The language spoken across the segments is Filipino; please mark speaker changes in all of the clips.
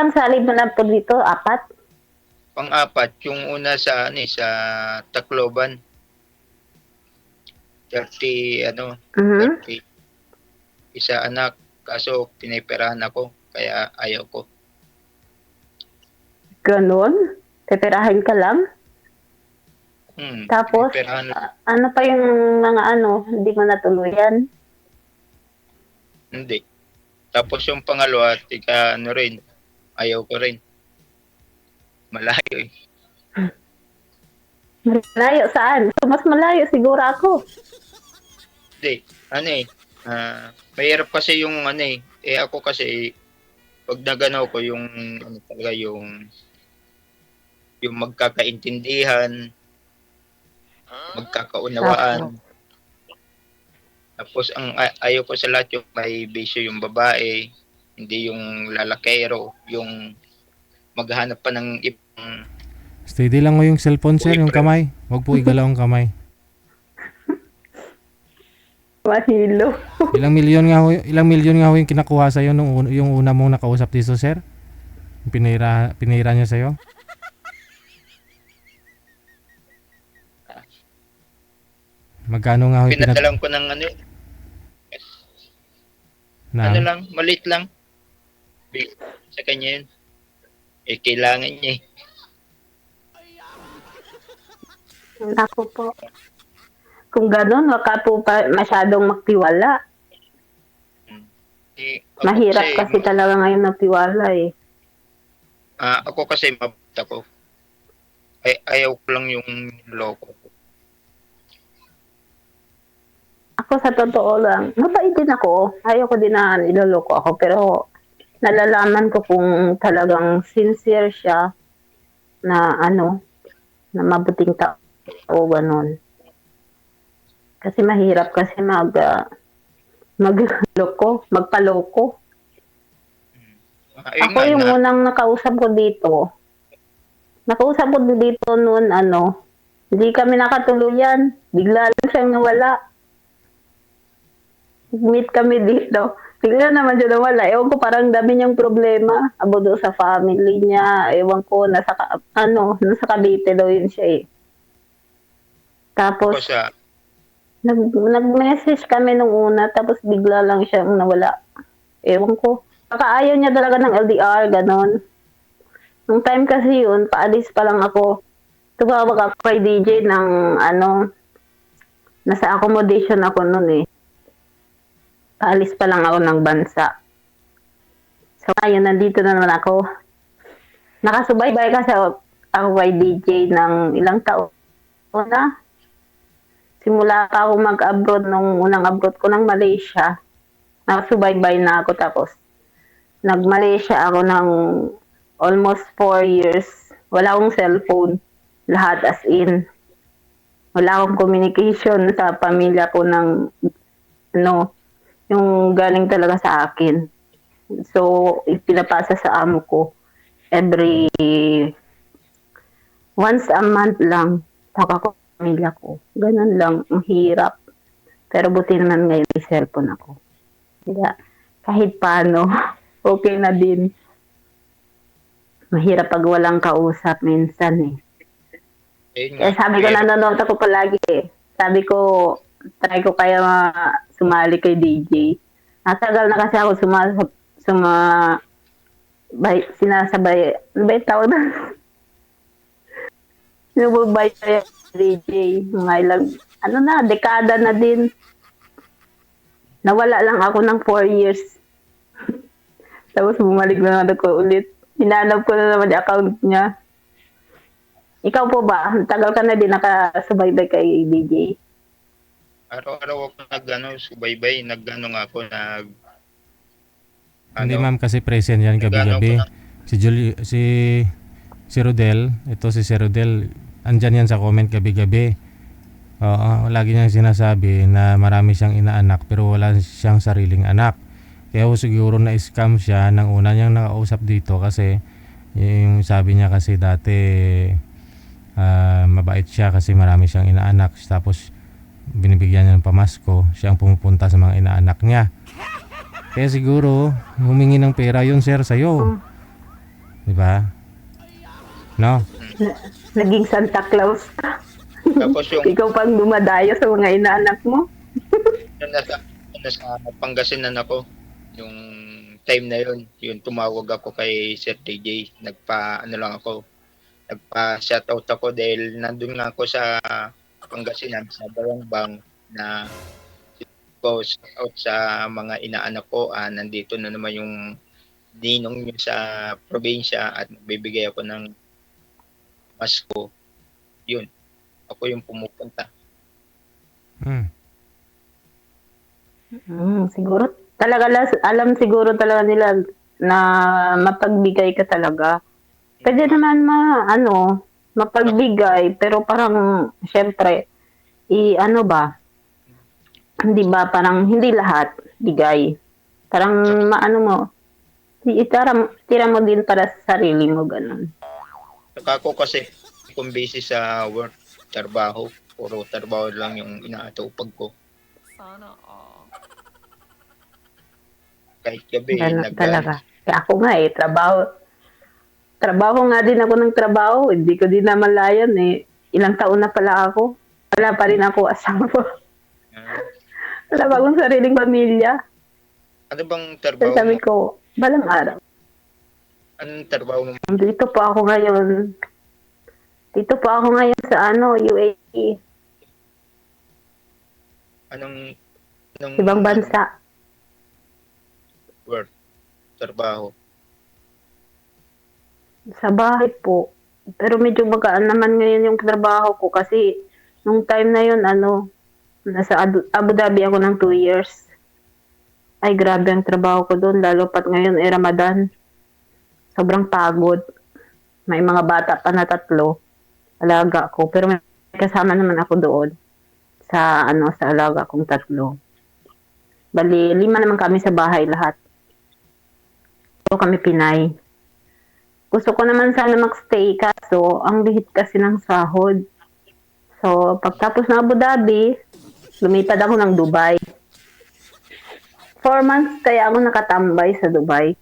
Speaker 1: ilang salib mo na po dito? 4?
Speaker 2: Pang-apat, yung una sa sa Tacloban. 30
Speaker 1: Mhm.
Speaker 2: 30 isa anak, kaso pinipirahan ako kaya ayaw ko.
Speaker 1: Ganon? Pipirahin ka lang? Tapos,
Speaker 2: Pinipirahan lang.
Speaker 1: ano pa yung mga hindi mo natuluyan?
Speaker 2: Hindi. Tapos yung pangalawa, rin, ayaw ko rin. Malayo eh.
Speaker 1: Malayo saan? So, mas malayo siguro ako.
Speaker 2: Hindi, mahirap kasi yung ako kasi, pag nagano ko yung, talaga yung magkakaintindihan, magkakaunawaan. Tapos ang ayaw ko sa lahat yung may bisyo yung babae, hindi yung lalakero, yung maghanap pa ng ibang.
Speaker 3: Steady lang mo yung cellphone, sir, yung kamay. Huwag po igalaw ang kamay.
Speaker 1: Mahilo.
Speaker 3: Ilang milyon nga ho yung kinakuha sa iyo nung yung una mong nakausap dito, sir? Yung pinira niya sa iyo? Magkano nga ho yung
Speaker 2: Pinadalang ko ng lang, maliit lang. Sa kanya yun. Kailangan niya eh.
Speaker 1: Ako po. Kung gano'n, waka po pa masyadong magtiwala. Mahirap kasi talaga ngayon magtiwala eh.
Speaker 2: Ako kasi mabait ako. Ayaw ko lang yung loko.
Speaker 1: Ako sa totoo lang, mabait din ako. Ayaw ko din na niloloko ako. Pero nalalaman ko kung talagang sincere siya na na mabuting tao o gano'n. Kasi mahirap kasi magpaloko. Ako yung unang nakausap ko dito. Noon hindi kami nakatuluyan. Bigla lang siyang nawala. Meet kami dito. Bigla naman siya nawala. Ewan ko, parang dami niyang problema. About sa family niya. Ewan ko, nasa Cavite daw yun siya eh. Tapos, nag-message kami nung una, tapos bigla lang siyang nawala. Ewan ko. Baka ayaw niya talaga ng LDR, ganon. Nung time kasi yun, paalis pa lang ako. Tumawag ako kay DJ ng nasa accommodation ako nun eh. Paalis pa lang ako ng bansa. So ngayon, nandito na naman ako. Nakasubaybay kasi ako kay DJ ng ilang taon na. Simula pa ako mag-abroad nung unang abroad ko ng Malaysia. Nakasubaybay na ako tapos nag-Malaysia ako ng almost 4 years. Wala akong cellphone. Lahat as in. Wala akong communication sa pamilya ko ng yung galing talaga sa akin. So, ipinapasa sa amo ko every once a month lang. Saka ko pamilya ko. Ganun lang. Ang hirap. Pero buti naman ngayon may cellphone ako. Kaya kahit paano, okay na din. Mahirap pag walang kausap minsan eh. Kaya sabi ko, nanonood ako palagi eh. Sabi ko, try ko kaya sumali kay DJ. Natagal na kasi ako sinasabay, ano ba yung tawag na? Sinubay kaya DJ. Mga ilang, dekada na din. Nawala lang ako ng 4 years. Tapos bumalik na ako ulit. Hinanap ko na naman yung account niya. Ikaw po ba? Tagal ka na din nakasubaybay kay DJ?
Speaker 2: Araw-araw ako subaybay. Nga ako,
Speaker 3: Hindi ma'am, kasi present yan gabi-gabi. Si Rodel, si Rodel, andyan yan sa comment gabi-gabi. Oo, lagi niyang sinasabi na marami siyang inaanak pero wala siyang sariling anak. Kaya siguro na-scam siya nang una niyang nakausap dito kasi yung sabi niya kasi dati mabait siya kasi marami siyang inaanak. Tapos binibigyan niya ng pamasko, siya ang pumupunta sa mga inaanak niya. Kaya siguro humingi ng pera yun sir sa'yo. Di ba? No?
Speaker 1: Naging Santa Claus ka.
Speaker 2: Tapos yung
Speaker 1: Ikaw pang dumadayo sa mga inaanak mo.
Speaker 2: nung nasa Pangasinan ako, yung time na yun, yung tumawag ako kay Sir TJ, ano lang ako, nagpa-shoutout ako dahil nandun nga ako sa Pangasinan, sa Bayangbang, na ko shoutout sa mga inaanak ko, nandito na naman yung ninong nyo sa probinsya at bibigay ako ng Pasko. Yun, ako yung pumupunta.
Speaker 3: Hmm.
Speaker 1: Siguro alam siguro talaga nila na mapagbigay ka talaga. Pwede naman mapagbigay, pero parang, syempre, ano ba, hindi ba, parang hindi lahat bigay. Parang, maano mo, tira mo din para sa sarili mo, ganun.
Speaker 2: Saka ako kasi, kung busy sa work, trabaho, puro trabaho lang yung inaatupag ko. Kahit gabi,
Speaker 1: Ganun talaga. Kaya ako nga trabaho nga din ako ng trabaho, hindi ko din namalayan ilang taon na pala ako. Wala pa rin ako asawa. Wala pa akong sariling pamilya.
Speaker 2: Ano bang
Speaker 1: Kaya
Speaker 2: trabaho
Speaker 1: sabi
Speaker 2: mo?
Speaker 1: ko, balang araw.
Speaker 2: Anong trabaho mo?
Speaker 1: Dito po ako ngayon. Dito po ako ngayon sa UAE.
Speaker 2: Anong
Speaker 1: Ibang bansa.
Speaker 2: work? Trabaho?
Speaker 1: Sa bahay po. Pero medyo magaan naman ngayon yung trabaho ko kasi nung time na yun, nasa Abu Dhabi ako ng 2 years. Ay, grabe ang trabaho ko doon, lalo pat ngayon Ramadan. Sobrang pagod. May mga bata pa na 3, alaga ko. Pero may kasama naman ako doon sa alaga kong 3. Bali, 5 naman kami sa bahay lahat. So kami Pinay. Gusto ko naman sana magstay kaso ang lihit kasi ng sahod. So pagtapos ng Abu Dhabi, lumipad ako ng Dubai. 4 months kaya ako nakatambay sa Dubai.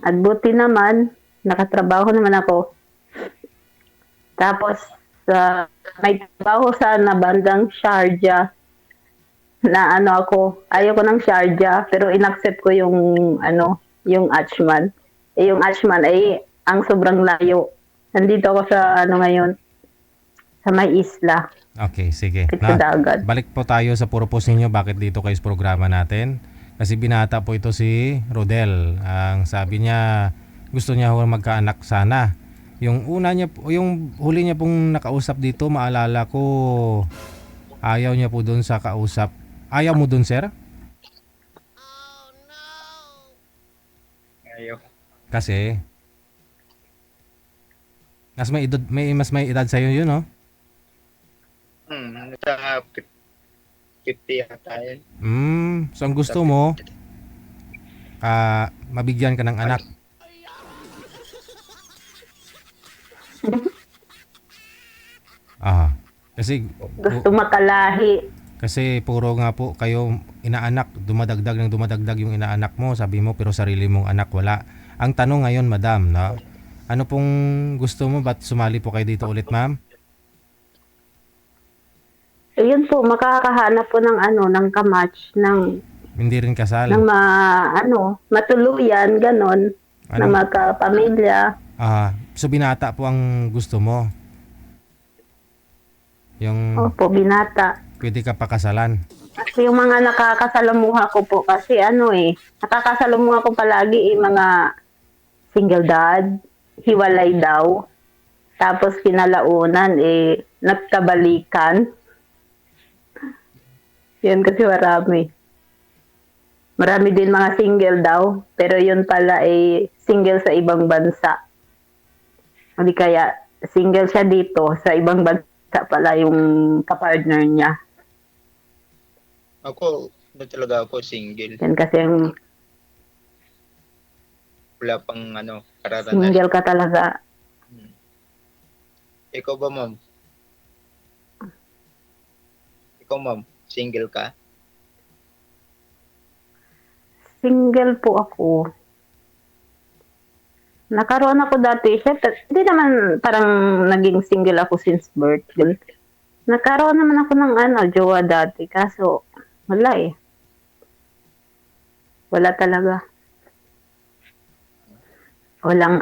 Speaker 1: At buti naman, nakatrabaho naman ako. Tapos, may trabaho sana bandang Sharjah na ayaw ko ng Sharjah, pero inaccept ko yung Ajman. Yung Ajman ay ang sobrang layo. Nandito ako sa ngayon, sa may isla.
Speaker 3: Okay, sige.
Speaker 1: Sa dagat.
Speaker 3: Balik po tayo sa purpose ninyo, bakit dito kayo sa programa natin. Kasi binata po ito si Rodel. Ang sabi niya, gusto niya magkaanak sana. Yung huli niya pong nakausap dito, maalala ko, ayaw niya po doon sa kausap. Ayaw mo doon, sir?
Speaker 2: Ayaw.
Speaker 3: Kasi mas may edad sa iyo yun, no?
Speaker 2: Nasa 50 yata yun.
Speaker 3: So ang gusto mo, mabigyan ka ng anak. Kasi
Speaker 1: Gusto makalahi.
Speaker 3: Kasi puro nga po kayo inaanak, dumadagdag yung inaanak mo, sabi mo, pero sarili mong anak wala. Ang tanong ngayon, madam, no? Ano pong gusto mo? Ba't sumali po kayo dito ulit, ma'am?
Speaker 1: Ayun po, makakahanap po ng kamatch,
Speaker 3: Hindi rin kasal.
Speaker 1: ng matuluyan, ganon, na magkapamilya.
Speaker 3: So binata po ang gusto mo? Yung
Speaker 1: Opo, binata.
Speaker 3: pwede ka pakasalan?
Speaker 1: Kasi yung mga nakakasalamuha ko po, kasi nakakasalamuha ko palagi mga single dad, hiwalay daw. Tapos kinalaunan, nagkabalikan. Yun kasi marami. Marami din mga single daw, pero yun pala single sa ibang bansa. Hindi kaya single siya dito, sa ibang bansa pala yung kapartner niya.
Speaker 2: Ako, talaga ako single.
Speaker 1: Yan kasi yung
Speaker 2: Wala pang kararanas.
Speaker 1: single ka talaga.
Speaker 2: Ikaw ba, ma'am? Ikaw, ma'am, single ka?
Speaker 1: Single po ako. Nakaroon ako dati, syempre, hindi naman parang naging single ako since birth. Ganun. Nakaroon naman ako ng jowa dati, kaso wala eh. Wala talaga. Walang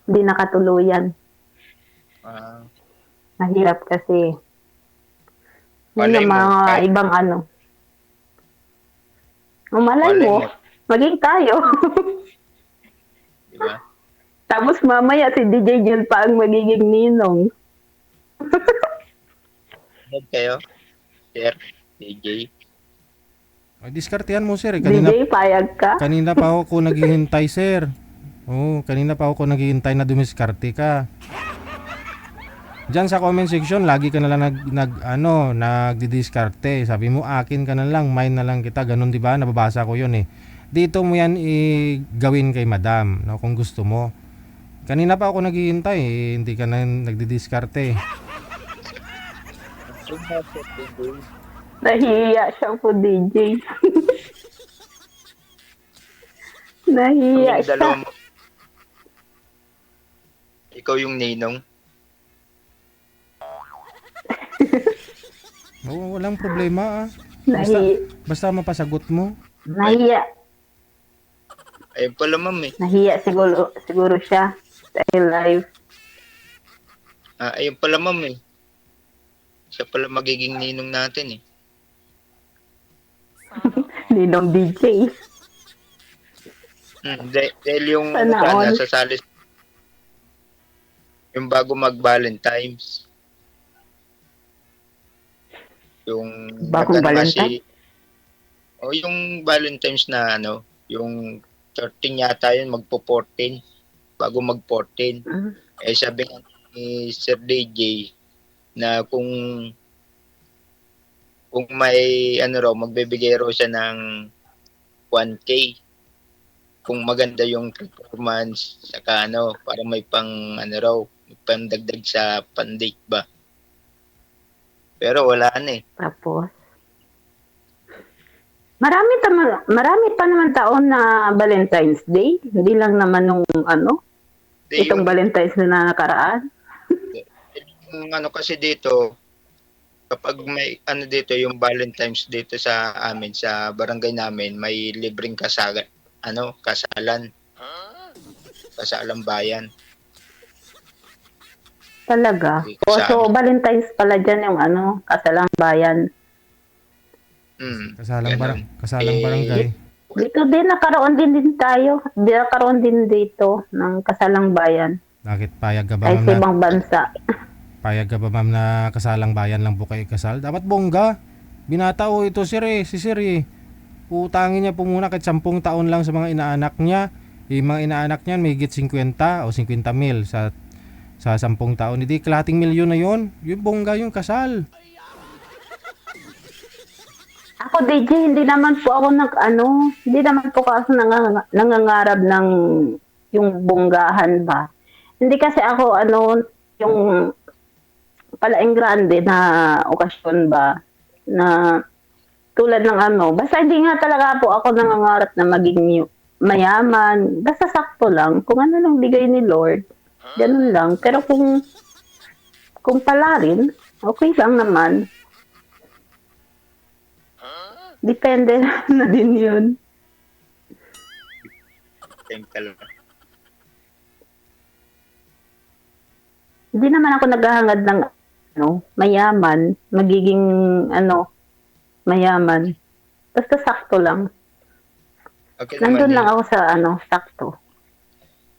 Speaker 1: hindi nakatuluyan.
Speaker 2: Ah,
Speaker 1: Mahirap kasi. Yun
Speaker 2: Malay
Speaker 1: yung
Speaker 2: mo,
Speaker 1: mga
Speaker 2: kahit-
Speaker 1: ibang Malay
Speaker 2: Malay
Speaker 1: mo,
Speaker 2: mo.
Speaker 1: maging tayo.
Speaker 2: di ba?
Speaker 1: Tapos mamaya si DJ Jun pa ang magiging ninong.
Speaker 2: Ano kayo? Sir, DJ.
Speaker 3: Ay, diskartehan mo sir. Kanina,
Speaker 1: DJ, payag ka?
Speaker 3: kanina pa ako naghihintay sir. Oo, kanina pa ako naghihintay na dumiskarte ka. Diyan sa comment section, lagi ka na lang nagdidiskarte. Sabi mo, akin ka na lang, mine na lang kita. Ganun, di ba? Nababasa ko yun eh. Dito mo yan gawin kay madam, no, kung gusto mo. Kanina pa ako naghihintay, hindi ka na nagdidiskarte.
Speaker 1: Nahiya siya po, DJ. Nahiya
Speaker 2: Kaming
Speaker 1: siya.
Speaker 2: dalawa mo. Ikaw yung ninong.
Speaker 3: Oo, walang problema ah. Basta mapasagot mo.
Speaker 1: Nahiya.
Speaker 2: Ayun pala ma'am eh.
Speaker 1: Nahiya siguro siya. Dahil live.
Speaker 2: Ayun pala ma'am eh. Siya pala magiging ninong natin eh.
Speaker 1: Ninong DJ.
Speaker 2: Dahil yung
Speaker 1: Sana all.
Speaker 2: nasa salis yung bago mag-Valentine's. Yung
Speaker 1: Bagong
Speaker 2: nag-ano
Speaker 1: Valentine?
Speaker 2: yung Valentine's na yung 13 yata yun, magpo-14. Bago mag-14.
Speaker 1: Mm.
Speaker 2: Sabi nga ni Sir DJ na kung may magbibigay raw siya ng 1K kung maganda yung performance saka para may pang pandagdag sa pandate ba. Pero wala na eh.
Speaker 1: Tapos, marami pa naman taon na Valentine's Day. Hindi lang naman nung itong Valentine's na nakaraan.
Speaker 2: Yung kasi dito, kapag may dito yung Valentine's dito sa amin, sa barangay namin, may libreng kasalan. Kasalang bayan.
Speaker 1: Talaga.
Speaker 2: Dito sa
Speaker 1: So,
Speaker 2: amin.
Speaker 1: Valentine's pala dyan yung kasalang bayan.
Speaker 3: Kasalang barangay.
Speaker 1: Dito din, nakaroon din tayo. Nakaroon din dito ng kasalang bayan.
Speaker 3: Bakit payag ka ba
Speaker 1: Ay,
Speaker 3: ma'am
Speaker 1: sa
Speaker 3: na?
Speaker 1: ibang bansa.
Speaker 3: Payag ka ba ma'am na kasalang bayan lang po kayo kasal? Dapat bongga. Binata ito sir eh, si sir eh. Utangin niya po muna kahit 10 taon lang sa mga inaanak niya. Yung mga inaanak niya may higit 50 o 50 mil sa 10 taon. Hindi kalating milyon na yon. Yung bongga yung kasal.
Speaker 1: Ako, DJ, hindi naman po ako hindi naman po kasi nangangarap ng yung bonggahan ba. Hindi kasi ako, yung palaing grande na okasyon ba, na tulad ng basta hindi nga talaga po ako nangangarap na maging mayaman. Basta sakto lang. Kung ano lang bigay ni Lord, ganun lang. Pero kung pala rin, okay lang naman. Depende na din yun.
Speaker 2: Time talaga.
Speaker 1: Hindi naman ako naghahangad ng mayaman, magiging mayaman. Basta sakto lang.
Speaker 2: Okay
Speaker 1: Nandun
Speaker 2: naman
Speaker 1: lang ako sa sakto.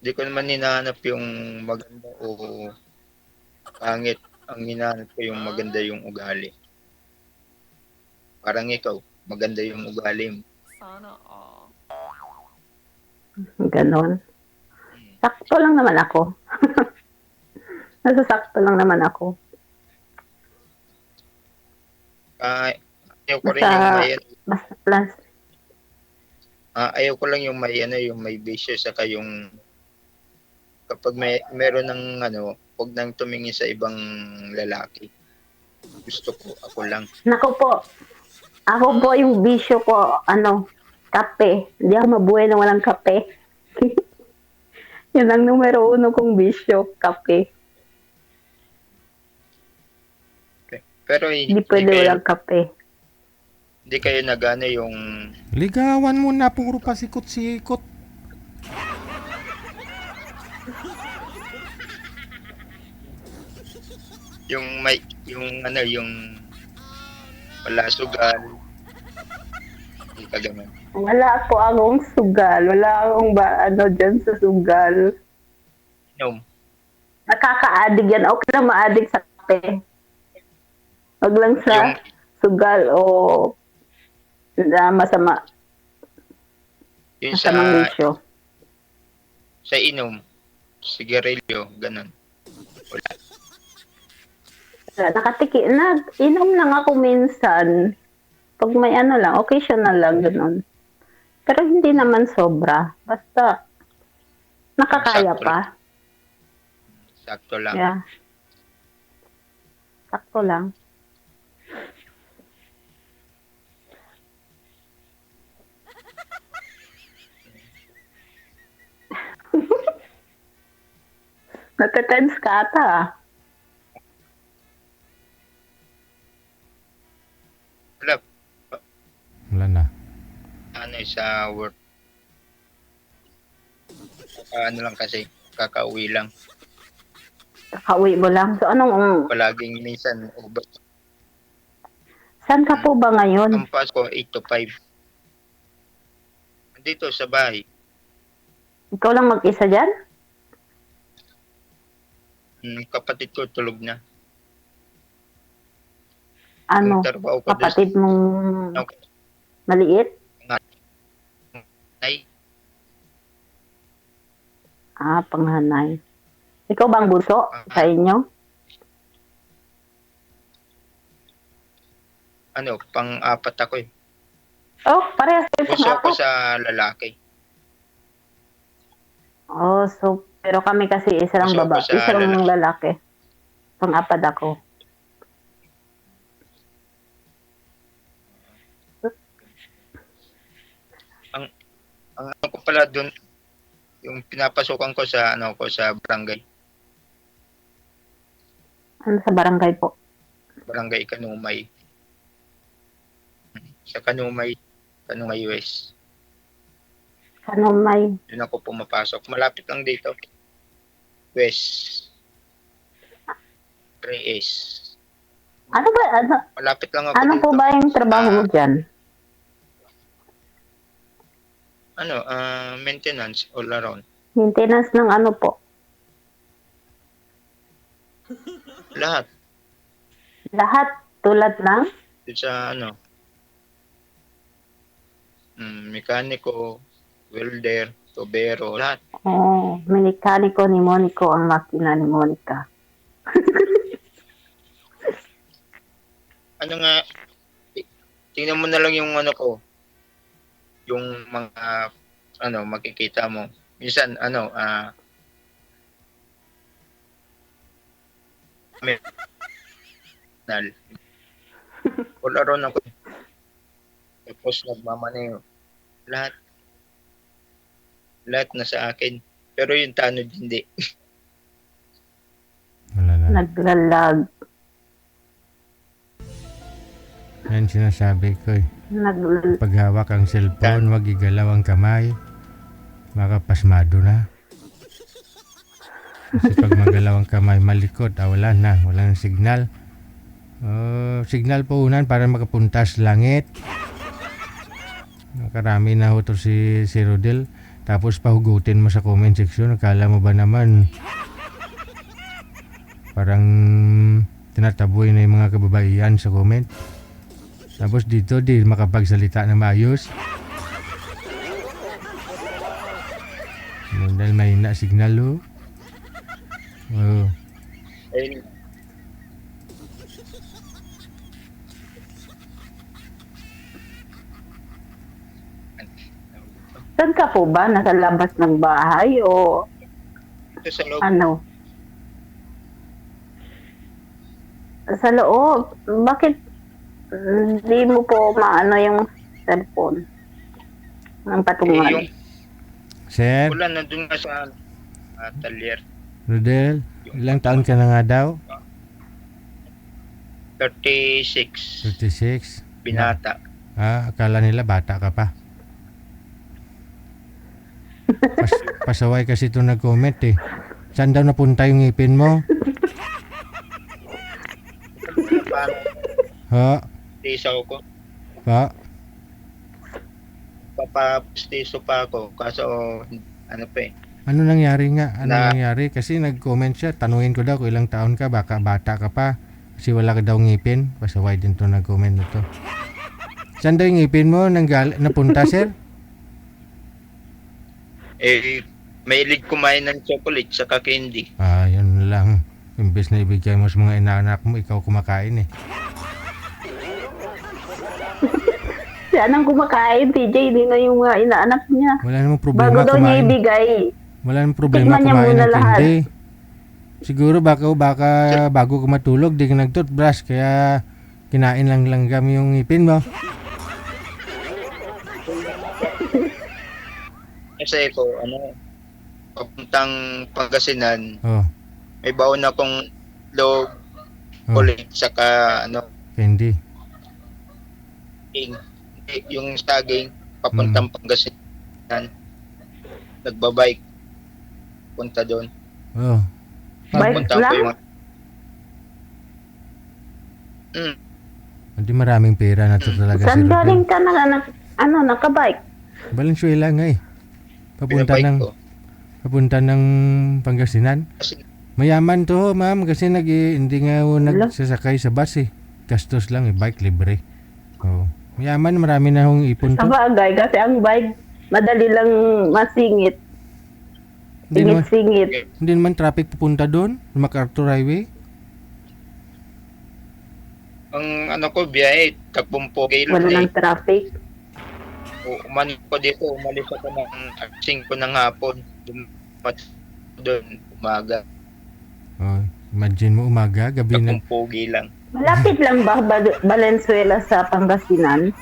Speaker 2: Hindi ko naman hinahanap yung maganda o pangit. Ang hinahanap ko yung maganda yung ugali. Parang ikaw, maganda yung ugali mo.
Speaker 1: Ganon. Sakto lang naman ako. Nasa sakto lang naman ako.
Speaker 2: Ayaw ko rin
Speaker 1: Basta,
Speaker 2: yung may
Speaker 1: basta plus.
Speaker 2: ayaw ko lang yung may bisyo saka yung kapag meron ng huwag nang tumingin sa ibang lalaki. Gusto ko ako lang.
Speaker 1: Nako po. Ako po yung bisyo ko, kape. Hindi ako mabuhay na walang kape. Yun ang numero uno kong bisyo, kape.
Speaker 2: Pero
Speaker 1: Hindi pwede walang kape.
Speaker 2: hindi kayo nagana yung
Speaker 3: Ligawan mo na, puro pasikot-sikot.
Speaker 2: yung wala sugal. Hindi ka ganun.
Speaker 1: Wala po akong sugal. Wala akong dyan sa sugal.
Speaker 2: Inom.
Speaker 1: Nakaka-addict yan. Okay lang ma-addict sa kape. Wag lang sa
Speaker 2: Yung
Speaker 1: sugal o masama.
Speaker 2: Yung
Speaker 1: Masamang bisyo.
Speaker 2: sa inom, sigarilyo, ganun. Wala.
Speaker 1: Inom lang ako minsan. Pag may lang, occasional lang, ganun. Pero hindi naman sobra. Basta, nakakaya
Speaker 2: Sakto
Speaker 1: pa.
Speaker 2: Sakto lang.
Speaker 1: Yeah. Sakto lang. Natatense ka ata ah.
Speaker 2: Wala.
Speaker 3: Wala na.
Speaker 2: Sa work. Ano lang kasi, kakauwi lang.
Speaker 1: Kakauwi mo lang. So,
Speaker 2: Palaging minsan, over.
Speaker 1: Saan ka po ba ngayon?
Speaker 2: Ang Pasko, 8 to 5. Dito sa bahay.
Speaker 1: Ikaw lang mag-isa dyan?
Speaker 2: Kapatid ko tulog na.
Speaker 1: Ano?
Speaker 2: Yung trabaho ko
Speaker 1: Kapatid mong
Speaker 2: Okay.
Speaker 1: maliit?
Speaker 2: Ay,
Speaker 1: Panghanay. Ikaw bang bunso sa inyo?
Speaker 2: pang-apat ako eh.
Speaker 1: Oh, parehas kayo
Speaker 2: Gusto ko
Speaker 1: pang-apat.
Speaker 2: sa lalaki.
Speaker 1: Oh, so, pero kami kasi isa lang
Speaker 2: Gusto ko
Speaker 1: baba.
Speaker 2: sa
Speaker 1: Isa lang lalaki. Pang-apat ako.
Speaker 2: Ang ano ko pala doon, yung pinapasukan ko sa sa barangay.
Speaker 1: Ano sa barangay po?
Speaker 2: Barangay Kanumay. Sa Kanumay West.
Speaker 1: Ano may?
Speaker 2: Doon ako pumapasok. Malapit lang dito. West. 3S.
Speaker 1: Ano ba?
Speaker 2: Malapit lang ako
Speaker 1: Ano
Speaker 2: dito.
Speaker 1: po ba yung trabaho mo dyan?
Speaker 2: Maintenance all around.
Speaker 1: Maintenance ng ano po?
Speaker 2: Lahat.
Speaker 1: Lahat tulad ng?
Speaker 2: Doon sa mekaniko, welder, tubero, lahat.
Speaker 1: Oh, minikaniko ni Monico ang makina ni Monica.
Speaker 2: Tingnan mo na lang yung ko, yung mga makikita mo. Minsan all around ako. Tapos nagmamaneho. Lahat na sa akin. Pero yung tanod hindi.
Speaker 3: Wala na.
Speaker 1: Naglalag.
Speaker 3: Yan sinasabi ko eh. Pag hawak ang cellphone, wag igalaw ang kamay. Makapasmado na. Kasi pag magalaw ang kamay, malikot. Wala na. Walang signal. Signal po unan para makapunta sa langit. Karami na ho to si Rodel. Tapos pahugutin mo sa comment section. Akala mo ba naman parang tinataboy na yung mga kababaihan sa comment. Tapos dito di makapagsalita na maayos. Dahil mahina signal ho.
Speaker 2: Ayun.
Speaker 1: Saan ka po ba? Nasa labas ng bahay o
Speaker 2: Ito sa loob.
Speaker 1: ano? Sa loob? Bakit hindi mo po maano yung cellphone? Ang patungan.
Speaker 2: Yung
Speaker 3: Sir,
Speaker 2: wala na dun nga sa Talyer.
Speaker 3: Rodel, ilang taon ka na nga daw?
Speaker 2: 36.
Speaker 3: 36.
Speaker 2: Binata.
Speaker 3: Akala nila bata ka pa. Pasaway kasi ito nag-comment eh. Saan daw napunta yung ngipin mo?
Speaker 2: Paano
Speaker 3: Ha?
Speaker 2: pustiso ko?
Speaker 3: Pa?
Speaker 2: Papapustiso pa ako. Kaso, ano pa eh.
Speaker 3: Ano nangyari nga? Ano
Speaker 2: Na-
Speaker 3: nangyari? Kasi nag-comment siya. Tanungin ko daw kung ilang taon ka. Baka bata ka pa. Kasi wala ka daw ngipin. Pasaway din to nag-comment na to. Saan daw yung ngipin mo napunta, sir?
Speaker 2: Eh, mahilig kumain ng chocolate sa candy.
Speaker 3: Yun lang. Imbes na ibigay mo sa mga inaanak mo, ikaw kumakain eh.
Speaker 1: Siya nang kumakain, TJ, hindi na yung mga inaanak niya.
Speaker 3: Wala namang
Speaker 1: Bago
Speaker 3: problema
Speaker 1: daw niya
Speaker 3: kumain.
Speaker 1: ibigay.
Speaker 3: Wala namang problema
Speaker 1: Tikman niya
Speaker 3: kumain
Speaker 1: muna
Speaker 3: ng
Speaker 1: lahat.
Speaker 3: candy. Siguro baka bago ka matulog, di ka nag-toothbrush, kaya kinain lang langgam yung ngipin mo.
Speaker 2: Kasi ko, papuntang Pangasinan,
Speaker 3: Oh,
Speaker 2: may baon akong log, chocolate, saka,
Speaker 3: candy.
Speaker 2: yung saging, papuntang Pangasinan. Nagbabike, punta doon.
Speaker 3: Oh.
Speaker 1: Bike
Speaker 2: Punta ko
Speaker 1: lang?
Speaker 2: yung
Speaker 3: Hindi maraming pera na to talaga si
Speaker 1: Saan
Speaker 3: Rodel.
Speaker 1: galing ka nakabike?
Speaker 3: Valenzuela nga eh. Papunta
Speaker 2: pinabike ko.
Speaker 3: ng Pangasinan.
Speaker 2: Kasi
Speaker 3: Mayaman to, ma'am, kasi hindi nga ako nagsasakay sa bus eh. Gastos lang eh, bike libre. Oh. Mayaman, marami na akong ipon
Speaker 1: Sa
Speaker 3: to.
Speaker 1: bagay, kasi ang bike, madali lang masingit.
Speaker 3: Hindi
Speaker 1: Singit-singit.
Speaker 3: naman traffic pupunta doon, MacArthur Highway.
Speaker 2: ang biyahe, takbong pogi lang
Speaker 1: Wala
Speaker 2: eh.
Speaker 1: ng traffic.
Speaker 2: Umalis ko dito, umalis ako ng 5 ng hapon. Doon, umaga.
Speaker 3: Oh, imagine mo umaga, gabi na.
Speaker 2: Takbong pogi lang.
Speaker 1: Malapit lang ba Valenzuela sa Pangasinan?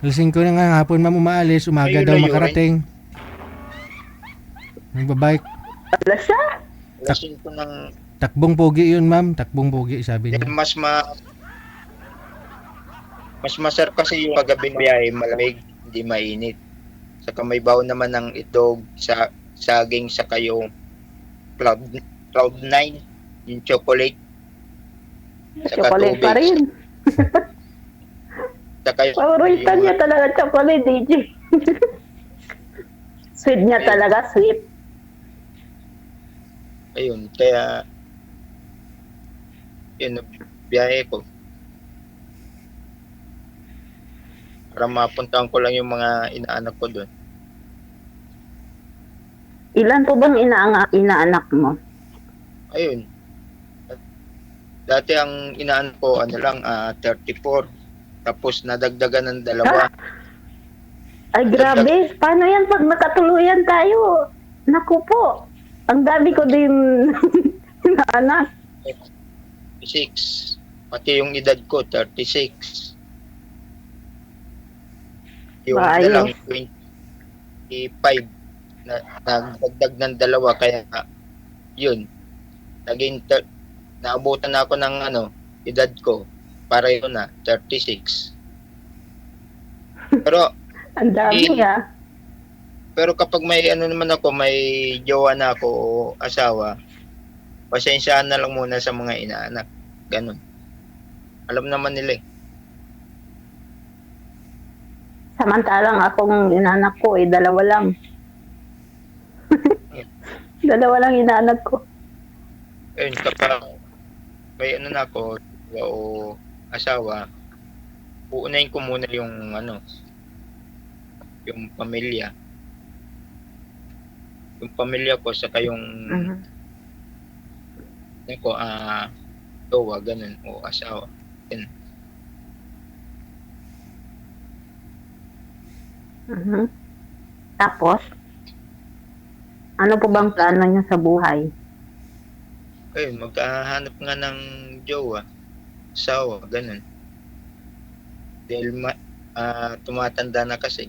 Speaker 3: Alas 5 na nga hapon, ma'am, umaalis, umaga
Speaker 2: Ay,
Speaker 3: daw
Speaker 2: layo,
Speaker 3: makarating. Nagbabike.
Speaker 1: Wala siya?
Speaker 2: Alas 5 ng
Speaker 3: Takbong pogi yun, ma'am. Takbong pogi, sabi
Speaker 2: dahil
Speaker 3: niya.
Speaker 2: mas masarap kasi yung paggabi ng biyahe, malamig, hindi mainit. Saka may baon naman ng itlog, saging, saka yung Cloud9, yung chocolate. Saka
Speaker 1: Chocolate
Speaker 2: tubig.
Speaker 1: pa rin.
Speaker 2: Saka yung,
Speaker 1: Paborito niya talaga chocolate, DJ. Sweet niya talaga, sweet.
Speaker 2: ayun, kaya yun, biyahe ko. Para mapuntahan ko lang yung mga inaanak ko doon.
Speaker 1: Ilan po bang inaanak mo?
Speaker 2: Ayun. Dati ang inaanak ko, 34. Tapos nadagdagan ng 2.
Speaker 1: Ay, grabe. Paano yan pag nakatuluyan tayo? Naku po. Ang dami ko din inaanak.
Speaker 2: 36. Pati yung edad ko, 36. Yung
Speaker 1: Ayos.
Speaker 2: dalang 25 na nagdagdag ng 2 kaya yun. Naging naabutan na ako ng edad ko para yun na 36. Pero
Speaker 1: Ang dami
Speaker 2: pero kapag may naman ako, may jowa na ako o asawa, pasensyaan na lang muna sa mga inaanak. Ganun. Alam naman nila eh.
Speaker 1: Samantalang akong inaanak ko, 2 lang. 2 lang inaanak ko.
Speaker 2: Ayun, kapag may na ako o asawa, uunahin ko muna yung yung pamilya. Yung pamilya ko saka yung jowa, ganun, o asawa. Ganun.
Speaker 1: Tapos, ano po bang plano niyo sa buhay?
Speaker 2: Ayun, magkahanap nga ng jowa, asawa, ganun. Dahil tumatanda na kasi.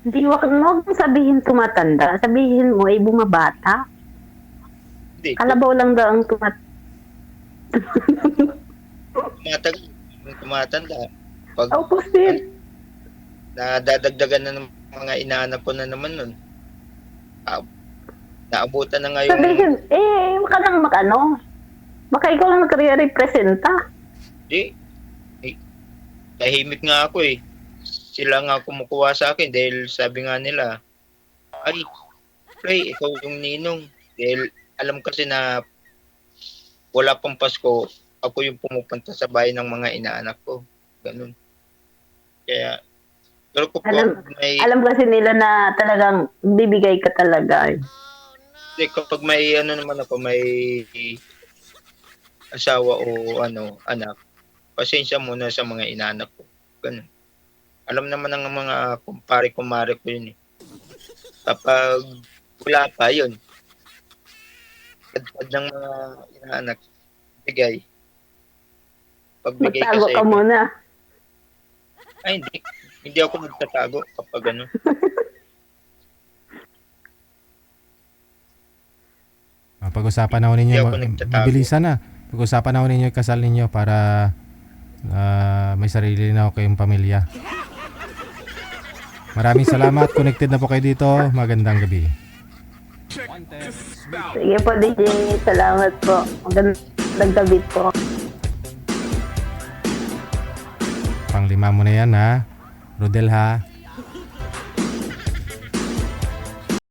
Speaker 1: Hindi, wag mong sabihin tumatanda. Sabihin mo ay bumabata.
Speaker 2: Hindi,
Speaker 1: Kalabaw lang daw ang
Speaker 2: tumatanda. Pag
Speaker 1: Opposite.
Speaker 2: nadadagdagan na ng mga inaanap ko na naman nun. Naabutan na ngayon.
Speaker 1: Sabihin, wag ka lang baka ikaw lang nagre-representa.
Speaker 2: Di, tahimik nga ako eh. Sila nga kumukuha sa akin dahil sabi nga nila, ay, Play, ikaw yung ninong. Dahil alam kasi na wala pang Pasko, ako yung pumupunta sa bahay ng mga inaanak ko. Ganun. Kaya, pero ko po,
Speaker 1: Alam kasi nila na talagang bibigay ka talaga.
Speaker 2: kapag may naman ako, may asawa o anak, pasensya muna sa mga inaanak ko. Ganun. Alam naman ng mga kumpare-kumare ko yun eh. Kapag wala pa yun, kadpad ng mga inaanak, bigay. Pagbigay
Speaker 1: Magtago
Speaker 2: kasi,
Speaker 1: ka muna.
Speaker 2: ay hindi ako magtatago kapag ano.
Speaker 3: Pag-usapan na ho ninyo,
Speaker 2: Hindi ako nagtatago.
Speaker 3: mabilisan na. Pag-usapan na ho ninyo yung kasal ninyo para may sarili na ho kayong pamilya. Maraming salamat. Connected na po kayo dito. Magandang gabi.
Speaker 1: Sige po, DJ. Salamat po. Magandang gabi po.
Speaker 3: Panglima mo na yan ha. Rodel ha.